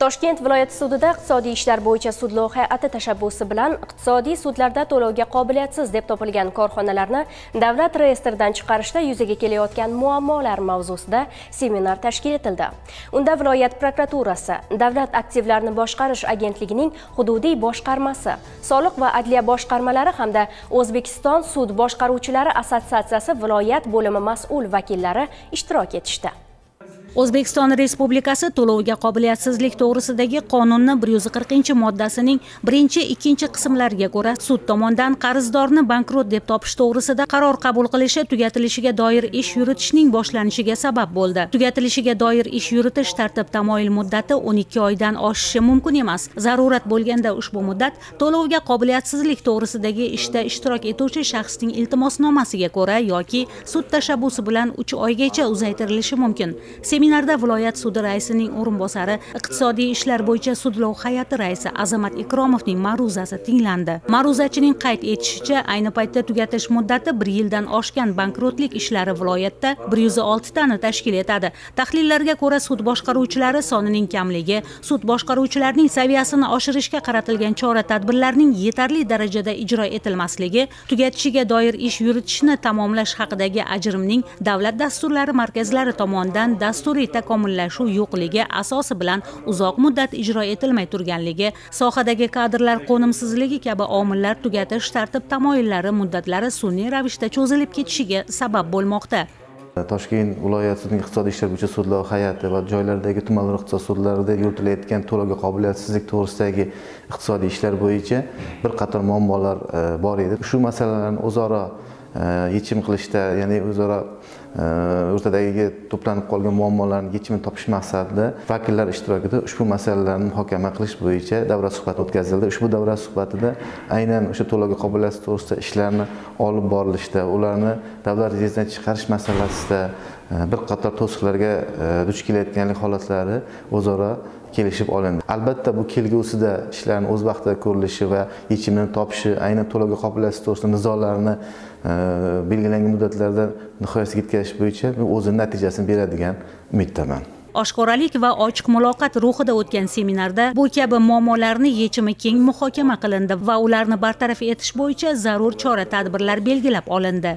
Toshkent viloyati sudida iqtisodiy ishlar bo'yicha sudlov hay'ati tashabbusi bilan iqtisodiy sudlarda to'lovga qobiliyatsiz deb topilgan korxonalarni davlat reyestridan chiqarishda yuzaga kelayotgan muammolar mavzusida seminar tashkil etildi. Unda viloyat prokuraturasi, Davlat aktivlarini boshqarish agentligining hududiy boshqarmasi, soliq va adliya boshqarmalari hamda O'zbekiston sud boshqaruvchilari assotsiatsiyasi viloyat bo'limi mas'ul vakillari ishtirok etishdi. O'zbekiston Respublikasi to'lovga qobiliyatsizlik to'g'risidagi qonunning 140-moddasining 1-2 qismlariga ko'ra sud tomonidan qarzdorni bankrot deb topish to'g'risida qaror qabul qilishi tugatilishiga doir ish yuritishning boshlanishiga sabab bo'ldi. Tugatilishiga doir ish yuritish tartib-tamoyil muddati 12 oydan oshishi mumkin emas. Zarurat bo'lganda ushbu muddat to'lovga qobiliyatsizlik to'g'risidagi ishda ishtirok etuvchi shaxsning iltimosnomasiga ko'ra yoki sud tashabbusi bilan 3 oygacha uzaytirilishi mumkin. Seminarda viloyat sudi raisining o'rinbosari, iqtisodiy ishlar bo'yicha sudlov hay'ati raisi Azamat Ikromovning ma'ruzasi tinglandi. Ma'ruzachining qayd etishicha, ayni paytda tugatish muddati 1 yildan oshgan bankrotlik ishlari viloyatda 106 tani tashkil etadi. Tahlillarga ko'ra, sud boshqaruvchilari sonining kamligi, sud boshqaruvchilarining saviyasini oshirishga qaratilgan chora-tadbirlarning yetarli darajada ijro etilmasligi, tugatishiga doir ish yuritishni tamomlash haqidagi ajrimning davlat dasturlari markazlari tomonidan dasturiy takomillashuv yo'qligi asosi bilan uzoq muddat ijro etilmay turganligi, sohadagi kadrlar qo'nimsizligi kabi omillar tugatish tartib-tamoyillari muddatlari sun'iy ravishda cho'zilib ketishiga sabab bo'lmoqda. Toshkent viloyat sudining iqtisodiy ishlar bo'yicha sudlov hay'ati va joylardagi tumanlar iqtisod sudlarida yuritilayotgan to'lovga qobiliyatsizlik to'g'risidagi iqtisodiy ishlar bo'yicha bir qator muammolar bor edi. Shu masalalarni o'zaro yechim qilishda, ya'ni o'zaro o'rtadagi to'planib qolgan muammolarni yechimini topish maqsadida vakillar ishtirokida ushbu masalalarni muhokama qilish bo'yicha davra suhbati o'tkazildi. Ushbu davra suhbatida aynan o'sha to'lovga qobiliyatsiz to'g'risida ishlarni olib borilishda, ularni davlat reyestridan chiqarish masalasida bir qator to'siqlarga duch kelayotganlik holatlari o'zaro kelishib olindi. Albatta bu kelgusida ishlarning o'z vaqtida ko'rilishi va yechimini topishi, aynan to'lovga qobiliyatsiz to'g'risida nizolarni belgilangan muddatlarda nihoyasiga yetkazish bo'yicha o'zining natijasini beradigan umiddaman. Oshkoralik va ochiq muloqot ruhida o'tgan seminarda bu kabi muammolarni yechimi keng muhokama qilindi va ularni bartaraf etish bo'yicha zarur chora-tadbirlar belgilab olindi.